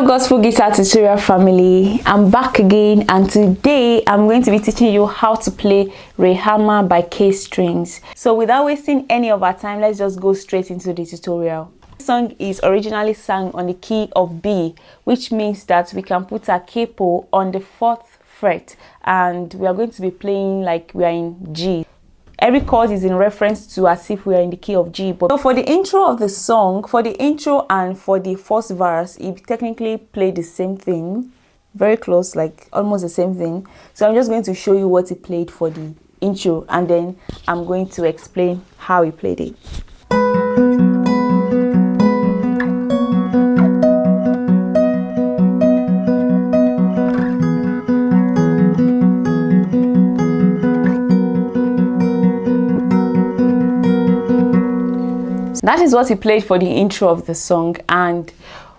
Gospel Guitar Tutorial family, I'm back again, and today I'm going to be teaching you how to play Rahama by Kaestrings. So without wasting any of our time, let's just go straight into the tutorial. This song is originally sung on the key of B, which means that we can put a capo on the 4th fret and we are going to be playing like we are in G. Every chord is in reference to as if we are in the key of G. But so for the intro of the song, for the intro and for the first verse, it technically played the same thing, very close, like almost the same thing. So I'm just going to show you what he played for the intro, and then I'm going to explain how he played it. That is what he played for the intro of the song, and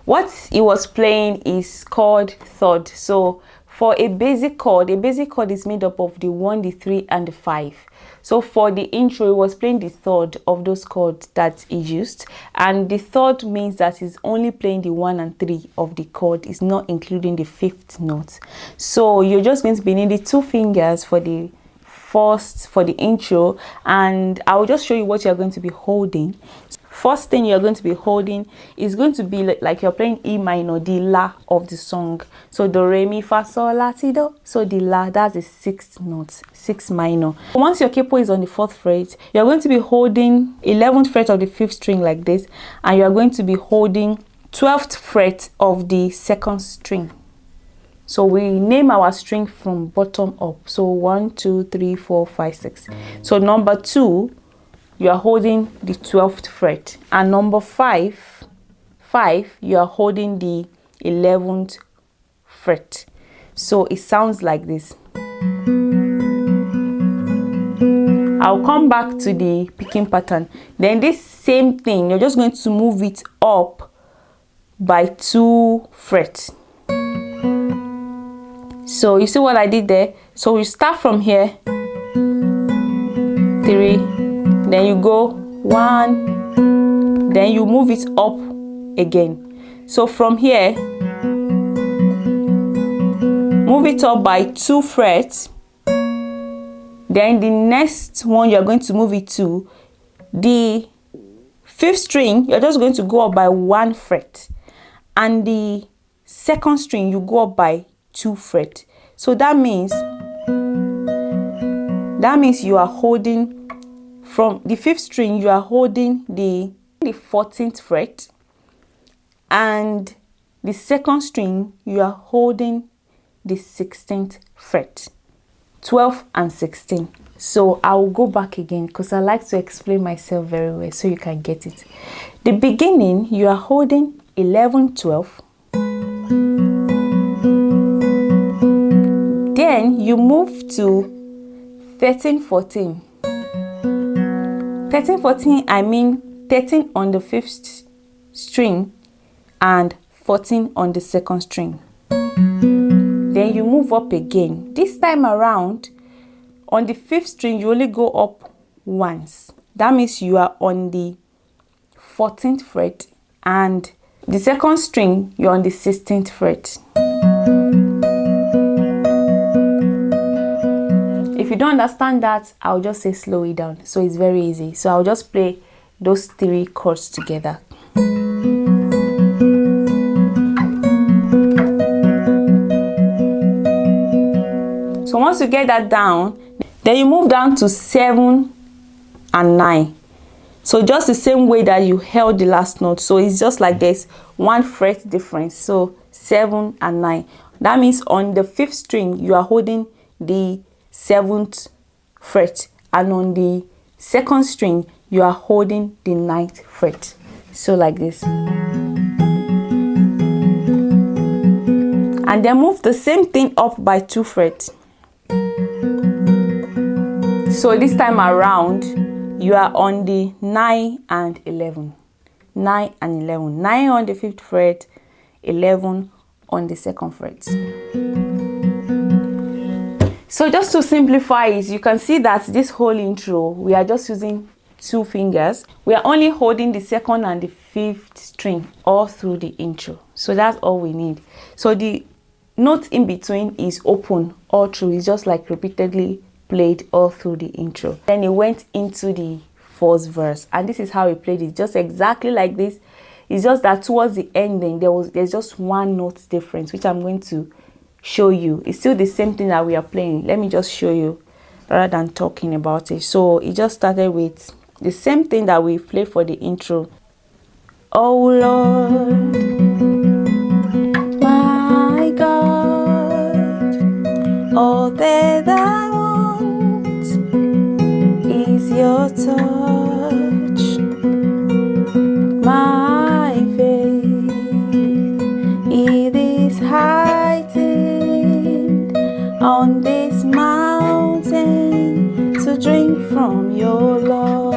what he was playing is chord third. So for a basic chord is made up of the 1, the 3, and the 5. So for the intro, he was playing the third of those chords that he used, and the third means that he's only playing the 1 and 3 of the chord, is not including the 5th note. So you're just going to be needing 2 fingers for the intro, and I'll just show you what you're going to be holding. First thing you're going to be holding is going to be like you're playing E minor, the La of the song. So do, re, mi, fa, sol, la, ti, do. So the La, that's the 6th note, 6 minor. Once your capo is on the 4th fret, you're going to be holding 11th fret of the 5th string like this, and you're going to be holding 12th fret of the 2nd string. So we name our string from bottom up. So 1, 2, 3, 4, 5, 6. So number 2, you are holding the 12th fret, and number 5, you are holding the 11th fret. So it sounds like this. I'll come back to the picking pattern. Then this same thing, you're just going to move it up by 2 frets. So you see what I did there? So we start from here, 3, then you go 1, then you move it up again. So from here, move it up by 2 frets. Then the next one you're going to move it to the 5th string, you're just going to go up by 1 fret, and the 2nd string you go up by 2 frets. So that means you are holding from the 5th string, you are holding the 14th fret, and the 2nd string you are holding the 16th fret, 12 and 16. So I will go back again because I like to explain myself very well so you can get it. The beginning, you are holding 11, 12. Then you move to 13, 14. 13, 14, I mean 13 on the 5th string and 14 on the 2nd string. Then you move up again. This time around, on the 5th string, you only go up once. That means you are on the 14th fret, and the 2nd string, you're on the 16th fret. If you don't understand that, I'll just say slow it down. So it's very easy. So I'll just play those 3 chords together. So once you get that down, then you move down to 7 and 9. So just the same way that you held the last note. So it's just like this, 1 fret difference. So 7 and 9. That means on the 5th string, you are holding the 7th fret, and on the 2nd string you are holding the 9th fret. So like this, and then move the same thing up by 2 frets. So this time around you are on the 9 and 11, 9 and 11, 9 on the 5th fret, 11 on the 2nd fret. So just to simplify it, you can see that this whole intro, we are just using 2 fingers. We are only holding the 2nd and the 5th string all through the intro. So that's all we need. So the note in between is open all through. It's just like repeatedly played all through the intro. Then it went into the 4th verse, and this is how he played it, just exactly like this. It's just that towards the ending there's just 1 note difference, which I'm going to show you. It's still the same thing that we are playing. Let me just show you rather than talking about it. So it just started with the same thing that we played for the intro. Oh Lord, my God, all that I want is your touch. My faith, it is heightened on this mountain to drink from your love.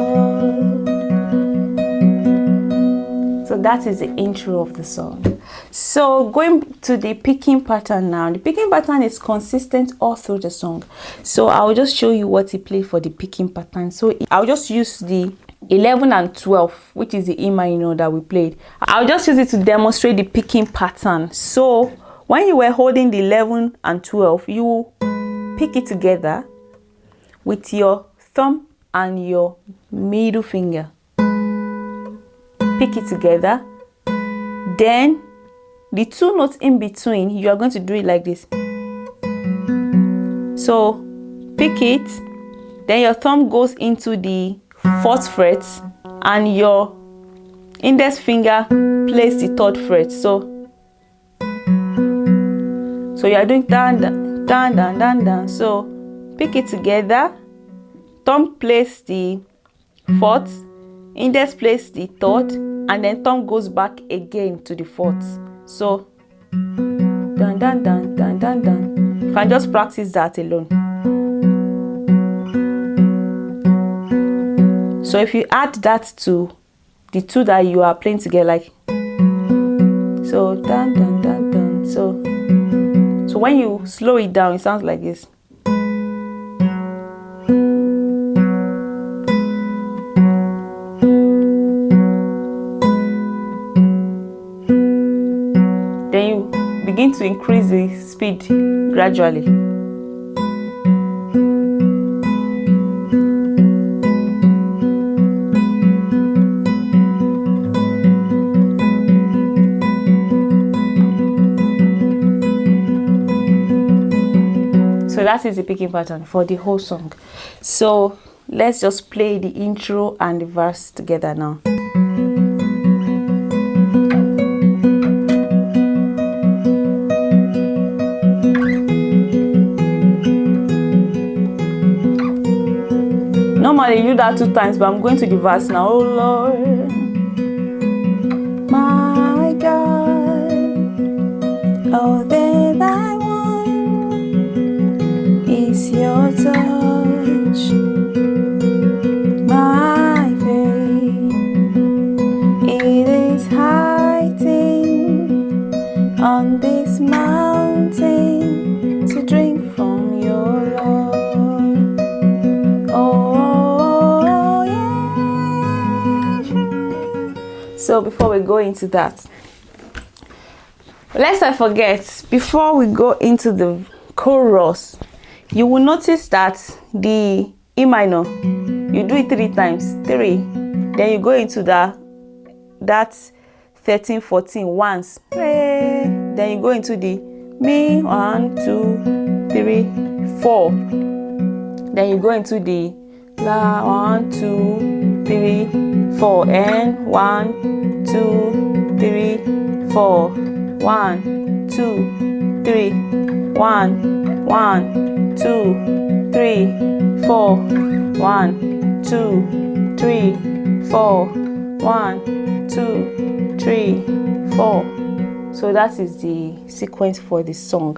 So that is the intro of the song. So going to the picking pattern now. The picking pattern is consistent all through the song. So I'll just show you what he played for the picking pattern. So I'll just use the 11 and 12, which is the E minor that we played. I'll just use it to demonstrate the picking pattern. So when you were holding the 11 and 12, you pick it together with your thumb and your middle finger. Pick it together. Then the 2 notes in between, you are going to do it like this. So pick it, then your thumb goes into the 4th fret and your index finger plays the 3rd fret. So you are doing down, down, down, down, down. So pick it together, thumb plays the 4th, index plays the 3rd, and then thumb goes back again to the 4th. So down, down, down, down, down, down. You can just practice that alone. So if you add that to the 2 that you are playing together, like so, down, down, down, down. So when you slow it down, it sounds like this. Then you begin to increase the speed gradually. So that is the picking pattern for the whole song. So let's just play the intro and the verse together now. Normally you do that 2 times, but I'm going to the verse now. Oh Lord, my God, all that I want is your touch. My faith, it is heightened on this mountain to drink from your love. Oh, yeah. So before we go into that, lest I forget, before we go into the chorus, you will notice that the E minor, you do it 3 times, 3, then you go into that 13, 14 once, then you go into the Mi, 1, 2, 3, 4, then you go into the La, 1, 2, 3, 4, and 1, 2, 3, 4, 1, 2, 3, 1, 1, 2, 3, 4, 1, 2, 3, 4, 1, 2, 3, 4. So that is the sequence for the song.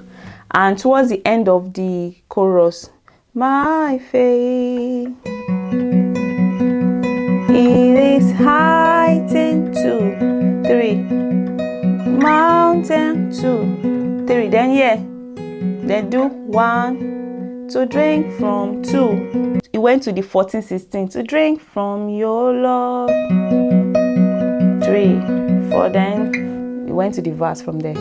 And towards the end of the chorus, my faith, it is heightened 2, 3, mountain 2, 3. Then then do 1, to drink from. 2, it went to the 14, 16, to drink from your love. 3, 4, then it went to the verse from there.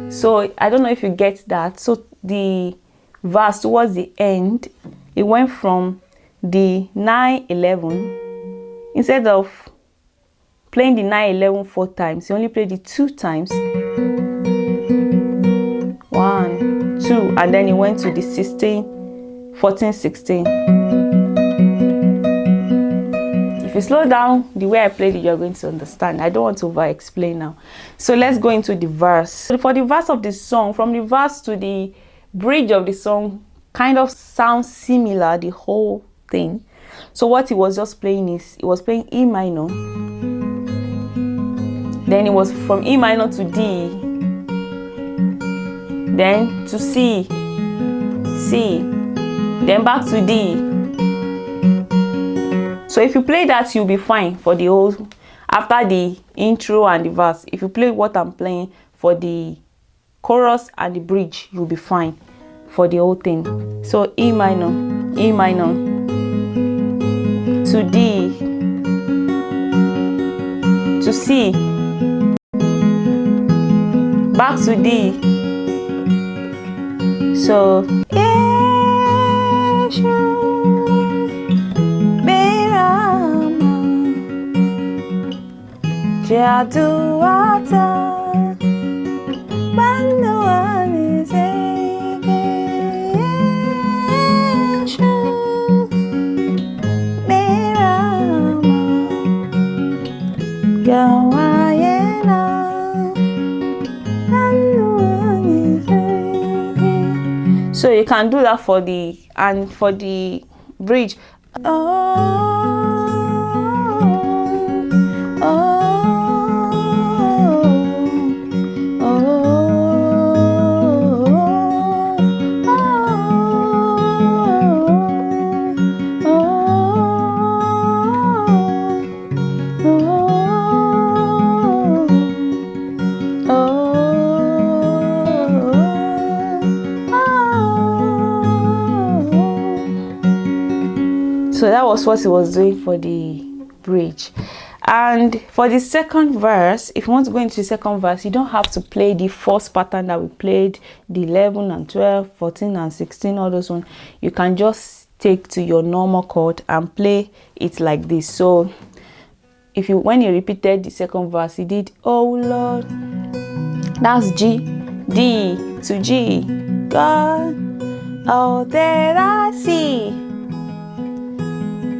So I don't know if you get that. So the verse towards the end, it went from the 9, 11. Instead of playing the 9, 11 4 times, he only played it 2 times. 1, 2, and then he went to the 16, 14, 16. If you slow down the way I played it, you're going to understand. I don't want to over explain now. So let's go into the verse. So for the verse of the song, from the verse to the bridge of the song kind of sounds similar, the whole thing. So what he was just playing is, he was playing E minor, then it was from E minor to D, then to C, then back to D. So if you play that, you'll be fine for the whole, after the intro and the verse. If you play what I'm playing for the chorus and the bridge, you'll be fine for the whole thing. So E minor to D, to C, back to D. So so you can do that for the, and for the bridge. So that was what he was doing for the bridge. And for the second verse, if you want to go into the second verse, you don't have to play the first pattern that we played, the 11 and 12, 14 and 16, all those ones. You can just take to your normal chord and play it like this. So if you, when you repeated the second verse, he did, oh Lord, that's G, D to G, God, all that I see,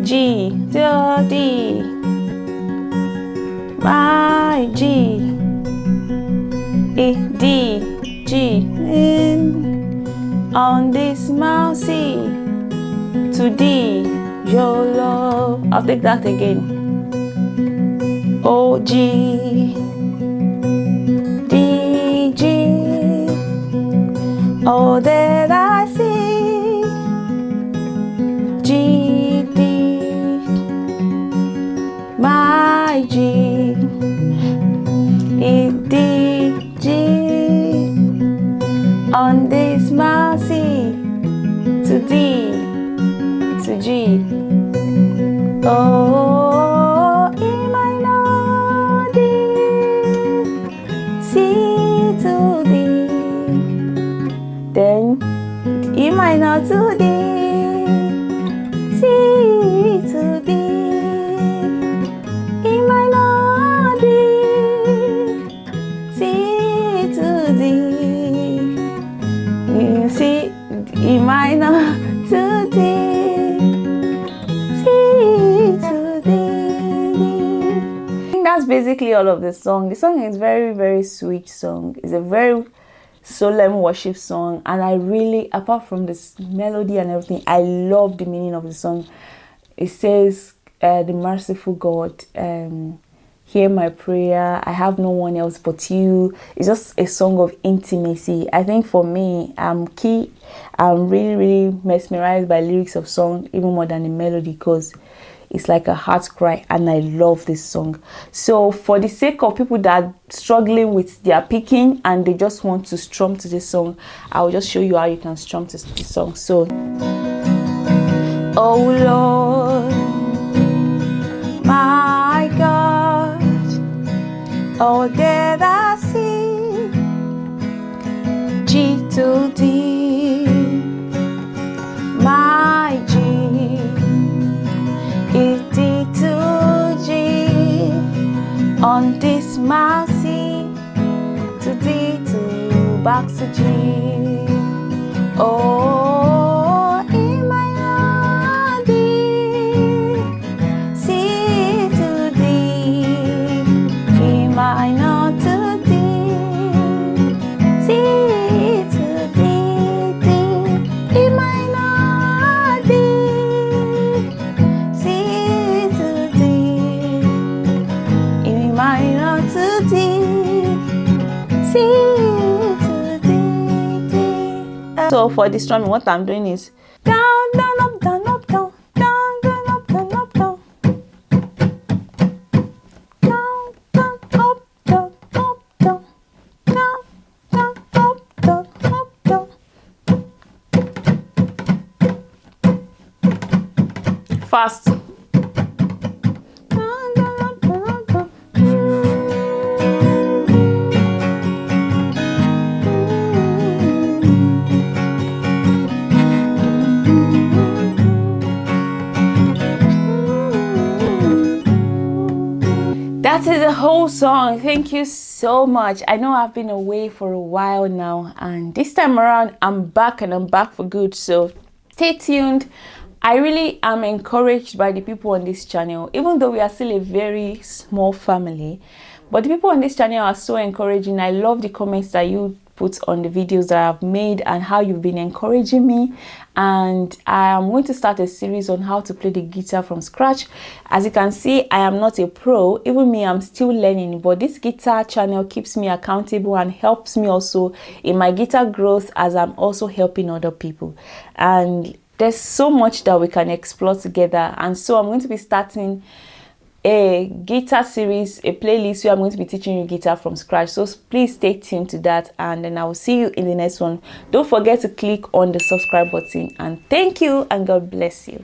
G to D, my G, E, D, G, in, on this mousey, to D, your love. I'll take that again. O, G, D, G, all that I see, G, D, my G, E, D, G, on this mousey, to D, to G, oh, E minor, D, C to D, then E minor to D, C to D, E minor D, C to D, C, E minor to D, C to D. I think that's basically all of the song. The song is very, very sweet song. It's a very solemn worship song, and I really, apart from this melody and everything, I love the meaning of the song. It says, the merciful God, hear my prayer, I have no one else but you. It's just a song of intimacy. I think for me, I'm really mesmerized by lyrics of song even more than the melody, because It's like a heart cry, and I love this song. So for the sake of people that are struggling with their picking and they just want to strum to this song, I'll just show you how you can strum to this song. So, oh Lord, my God, oh there I see G to D, my G is D to G, on this my C to D to back to G. Oh, E minor D, C to D, E minor to D, C to D, D, E minor D, C to D, E minor to D, C to D, D. So for the strumming, what I'm doing is down, down, up, down, up, down, down, down, up, down, up, down, down, down, up, down, up, down, down, down, up, down, up, down. Fast. That is the whole song. Thank you so much. I know I've been away for a while now, and this time around I'm back, and I'm back for good. So stay tuned. I really am encouraged by the people on this channel, even though we are still a very small family. But the people on this channel are so encouraging. I love the comments that you put on the videos that I've made and how you've been encouraging me. And I am going to start a series on how to play the guitar from scratch. As you can see, I am not a pro. Even me, I'm still learning, but this guitar channel keeps me accountable and helps me also in my guitar growth, as I'm also helping other people. And there's so much that we can explore together. And so I'm going to be starting a guitar series, a playlist where I'm going to be teaching you guitar from scratch. So please stay tuned to that, and then I will see you in the next one. Don't forget to click on the subscribe button, and thank you, and God bless you.